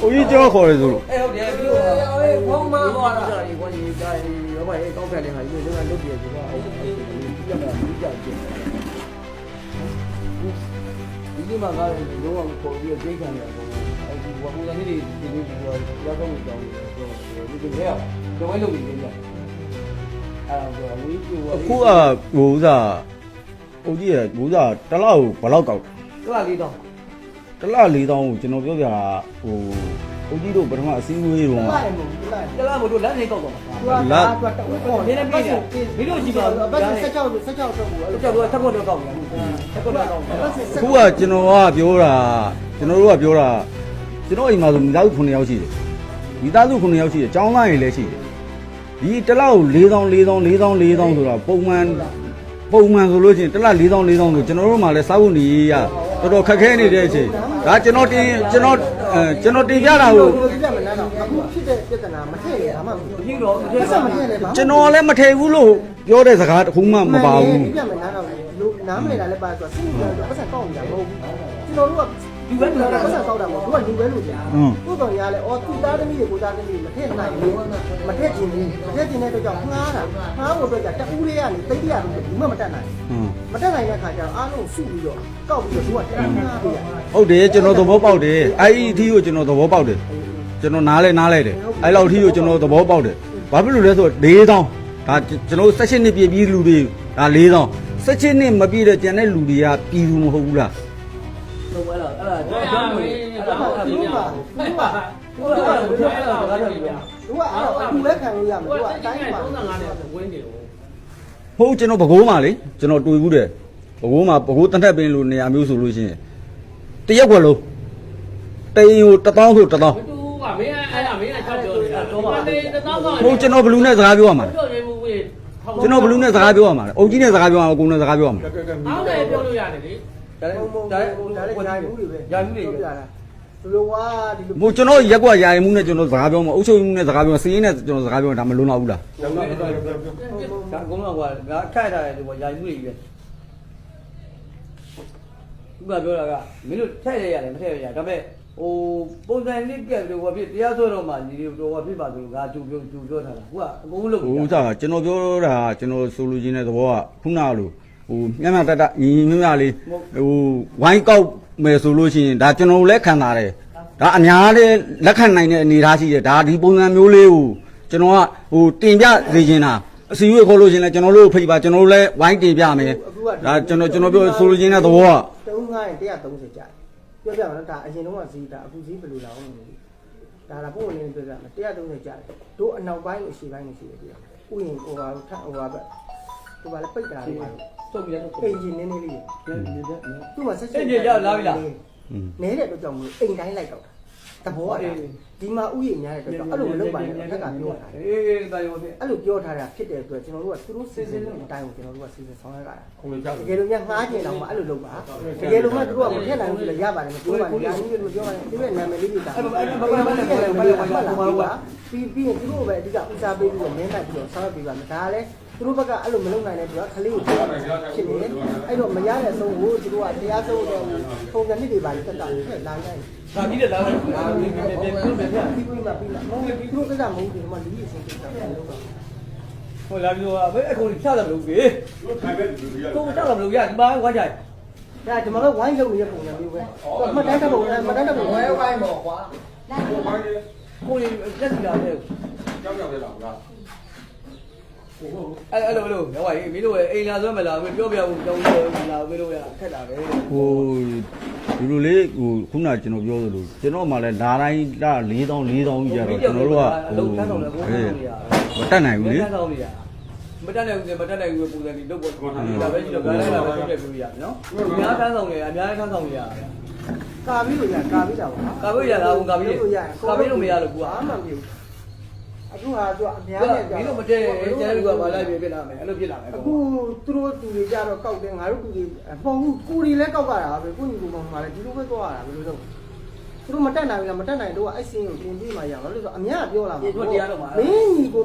ကြီးကြောခေါ်တယ်ဆိုလို့ ဟုတ်တယ်ပြီးတော့ဘောင်းမသွားတာဒီကွာဒီဒါရောပါကောက်ဖက်လေးဟာဒီလိုလုပ်ပြဆိုတော့ဟုတ်တယ်ပြတ်တာပြတ်ပြတ်ဒီမှာကားလုံးဝပေါ်ပြီးဒိတ်ခံရတော့အဲဒီဘောင်းကနေဒီတော့ရောက်တော့ကြောင်းဒီလိုရတော့ဝဲလုပ်နေတယ်အဲ့တော့ဝီးကျိုး အခုကဟိုဥစားအုတ်ကြီးရဥစားတစ်လောက်ဘယ်လောက်ကောက် တော့လေးတော့ တစ်လောက်4000ကိုကျွန်တော်ပြောပြတာဟိုအုတ်ကြီးတို့ပထမအစည်းအဝေးတုန်းက တလားမတို့လက်နေကောက်တော့မှာ သူကတူပေါ့ နေနေပြည်တယ်မင်းတို့ကြည့်ပါဦး ဘတ်16တော့ဘူးအဲ့ ကြောက်တော့ထပ်ဖို့တော့ကောက်တယ်ထပ်ဖို့တော့ကောက်တယ် အခုကကျွန်တော်ကပြောတာကျွန်တော်တို့ကပြောတာကျွန်တော်အိမ်မှာဆိုမိသားစု9ယောက်ရှိတယ်မိသားစု9ယောက်ရှိတယ်ចောင်းသားတွေလည်းရှိတယ်ဒီတစ်လောက်4000ဆိုတာပုံမှန်ဆိုလို့ရှိရင်တစ်လောက်4000ဆိုကျွန်တော်တို့မှလည်းစားဖို့နေရတော်တော်ခက်ခဲနေတဲ့အချိန်ဒါကျွန်တော်တင်ပြတာကို ပြမနာတော့အခုဖြစ်တဲ့ပြဿနာမထည့်ရဘာမှမဖြစ် ကြည့်တော့ ဘူးဆက်မထည့်လဲဘာ ကျွန်တော်လည်းမထည့်ဘူးလို့ပြောတဲ့စကားတစ်ခုမှမပါဘူး ပြမနာတော့လို့နားမလဲတာလည်းပါဆိုစိတ်ကပတ်စံကောက်နေတာမဟုတ်ဘူးကျွန်တော်တို့ကဒီဘက်ကတော့ပတ်စံကောက်တာမဟုတ်ဘူးသူကလူပဲလို့ကြာကိုတော်ညာလဲအော်သူသားသမီးတွေကိုသားသမီးမထည့်နိုင်ဘူးမထည့်ခြင်းတဲ့အတွက်ကြောင့်ငှားဖို့အတွက်ကြာတဦးလေးကနေတိတ်ရလို့ဘူးမတတ်နိုင်မတတ်နိုင်တဲ့ခါကျတော့အားလုံးစုပြီးတော့ကောက်ပြီးတော့သူကတရားငှားပေးရ ဟုတ်တယ်ကျွန်တော်သဘောပေါက်တယ်အဲ့ဒီအထီးကိုကျွန်တော်သဘောပေါက်တယ်ကျွန်တော်နားလဲတယ်အဲ့လောက်အထီးကိုကျွန်တော်သဘောပေါက်တယ်ဘာဖြစ်လို့လဲဆိုတော့4000ဒါကျွန်တော်16နှစ်ပြည့်ပြီးလူတွေဒါ4000 16နှစ်မပြည့်တဲ့ကျန်တဲ့လူတွေကပြည်သူမဟုတ်ဘူးလား တော့အဲ့ဒါမွေးအဲ့ဒါဟုတ်ပြီဗျာသူကအခုလက်ခံလို့ရမယ်သူကအတိုင်းမှာ 35နဲ့ဝင်းနေတယ် ဟုတ်ကျွန်တော်ဘကိုးမှာလေကျွန်တော်တွေ့ဘူးတယ်ဘကိုးတန်ထက်ပင်လို့နေရာမျိုးဆိုလို့ရှိရင်တရက်ွက်လုံးတိန်ကို1000ဆို1000 တူကမင်းအဲ့ဒါမင်းကချက်ပြောနေတာတော့ပါလေတောင်းဆောင် ဟုတ်ကျွန်တော်ဘလူးနဲ့စကားပြောရမှာ ပြောရင်ဘူးဝေး ကျွန်တော်ဘလူးနဲ့စကားပြောရမှာအုတ်ကြီးနဲ့စကားပြောရမှာကိုနဲ့စကားပြောရမှာ အောင်းတယ်ပြောလို့ရတယ်လေ ဒါလည်းညာမှုတွေပဲညာမှုတွေပဲ ဒီလိုဝါဒီလို မို့ကျွန်တော်ရက်ကွက်ယာယီမှုနဲ့ကျွန်တော်စကားပြောမှာအုပ်ချုပ်မှုနဲ့စကားပြောစီးရင်နဲ့ကျွန်တော်စကားပြောဒါမလွန်တော့ဘူးလား ဒါအကုန်လုံးကငါထိုက်ထားတယ်ဒီပေါ်ညာမှုတွေပဲသူကပြောတာကမင်းတို့ထည့်ရရတယ်မထည့်ရရဒါပေမဲ့ဟိုပုံစံလေးကဲလို့ဟိုဖြစ်တရားစွဲတော့မှညီတွေတော့ဟိုဖြစ်ပါဆိုငါကြိုပြောထားတာဟုတ်ကအကုန်လုံးလုပ် ဟိုဥစားကျွန်တော်ပြောတာကျွန်တော်ဆိုလိုချင်တဲ့သဘောကခုနကလိုဟိုမျက်မှန်တညီမျက်လေးဟိုဝိုင်းကောက်မယ်ဆိုလို့ရှိရင်ဒါကျွန်တော်လည်းခံတာတယ်ဒါအများလည်းလက်ခံနိုင်တဲ့အနေအထားရှိတယ်ဒါဒီပုံစံမျိုးလေးကိုကျွန်တော်ကဟိုတင်ပြစေချင်တာအစီအဝေးခေါ်လို့ရှိရင်လည်းကျွန်တော်တို့ဖိတ်ပါကျွန်တော်တို့လည်းဝိုင်းတင်ပြမယ်ဒါကျွန်တော်ပြောဆိုလိုချင်တဲ့သဘောက တုံးငါးရင်130ကျတယ်ပြောပြမှာနော်ဒါအရင်တော့ကဈေးဒါအခုဈေးဘယ်လိုလာအောင်လဲဒါပုံဝင်နေပြောပြမယ်130ကျတယ်တို့အနောက်ပိုင်းကိုရှေ့ပိုင်းကိုရှိတယ်ပြဥယျာဉ်ဟိုဟာထဟိုဟာပဲဟိုဘာလဲပိတ်တာလေးပါ စုပ်ပြီးတော့ အိမ်ကြီးနည်းနည်းလေးသူ့မှာဆက်ချက်နဲတဲ့အတွက်ကြောင့်မလို့အိမ်တိုင်းလိုက်တော့တာသဘောကဒီမှာဥယျာဉ်များတဲ့အတွက်ကြောင့်အဲ့လိုမလုပ်ပါနဲ့အထက်ကပြောတာ အေးတာရောဖြစ် အဲ့လိုပြောထားတာဖြစ်တဲ့အတွက်ကျွန်တော်တို့ကသူတို့စီစဉ်တဲ့အတိုင်းကိုကျွန်တော်တို့ကစီစဉ်ဆောင်ရွက်ကြတာတကယ်လို့ညငှားကျင်တော့မှအဲ့လိုလုပ်ပါတကယ်လို့မှသူတို့ကမထည့်နိုင်ဘူးလေရပါတယ်မပြောပါနဲ့ညာကြီးလို့ပြောပါနဲ့သူရဲ့နာမည်လေးတွေတာပြီးရင်သူတို့ပဲအဓိကဦးစားပေးပြီးတော့မင်းနိုင်ပြီးတော့ဆောင်ရွက်ပေးပါမယ်ဒါလည်းသူတို့ဘက်ကအဲ့လိုမလုပ်နိုင်တဲ့သူကခလေးကိုဖြစ်နေအဲ့တော့မရတဲ့အဆုံးကိုသူတို့ကတရားဆုံးတဲ့ပုံစံနည်းတွေပါလေတက်တာထည့်လာလိုက် ဒါကြီးတဲ့လားပြန်ပြီးမှပြီးလာမဟုတ်ဘူးသူတို့ကမဟုတ်ဘူးဒီမှာလူကြီးအစဉ်တက်တာလို့ပါ ဟိုလာပြီးတော့ဘယ်အခုချတယ်လို့ကြီးတို့ထိုင်ပဲလူကြီးတို့ချတယ်လို့ရဒီပါဝါကြိုင် ဒါကျွန်တော်တို့ဝိုင်းလုပ်နေတဲ့ပုံစံမျိုးပဲမှတ်တမ်းတက်ပုံမှတ်တမ်းတက်ပုံဝိုင်းပေါ့ကွာ ကိုယ်လက်စီလာတဲ့ ကြောက်ကြောက်လေးလားဗျာ အဲ့လိုရောပါမင်းတို့အိမ်လာဆွဲမလားပြောပြဘူးကြောင်းလာမင်းတို့ရခက်တာပဲ ဟိုဒီလိုလေးဟိုခုနကကျွန်တော်ပြောသလိုကျွန်တော်မှလည်းလာတိုင်းလာ4000ကြီးကြတော့ကျွန်တော်တို့ကဟိုမတတ်နိုင်ဘူးလေ မတက်နိုင်ဘူးမတက်နိုင်ဘူးပုံစံဒီလုပ်ပေါ်ဒါပဲကြည့်တော့ဂိုင်းလိုက်တာပဲပြည့်ပြည့်ရနော်အများထမ်းဆောင်နေအများထမ်းဆောင်နေရ ကာပြီးလို့ရကာပြီးတာပေါ့နော် ကာပြီးရလားကာပြီးလို့မရလို့ကွာ အားမှမပြုအခုဟာသူကအများနဲ့ကြာ မင်းတို့မတည့်ကျန်တဲ့လူကမလိုက်ပြဖြစ်လာမယ်အဲ့လိုဖြစ်လာမယ် အခုသူတို့သူတွေကြတော့ကောက်တယ်ငါတို့သူတွေပုံဘူးကိုတွေလည်းကောက်ကြတာပဲကိုညီကိုမှလည်းဒီလိုပဲသွားရတာဘယ်လိုလုပ်သူတို့မတက်နိုင်ဘူးလားမတက်နိုင်တော့အဲ့စင်းကိုတင်ပြီးမှရမှာလို့ဆိုအများပြောလာမှာမင်းညီကို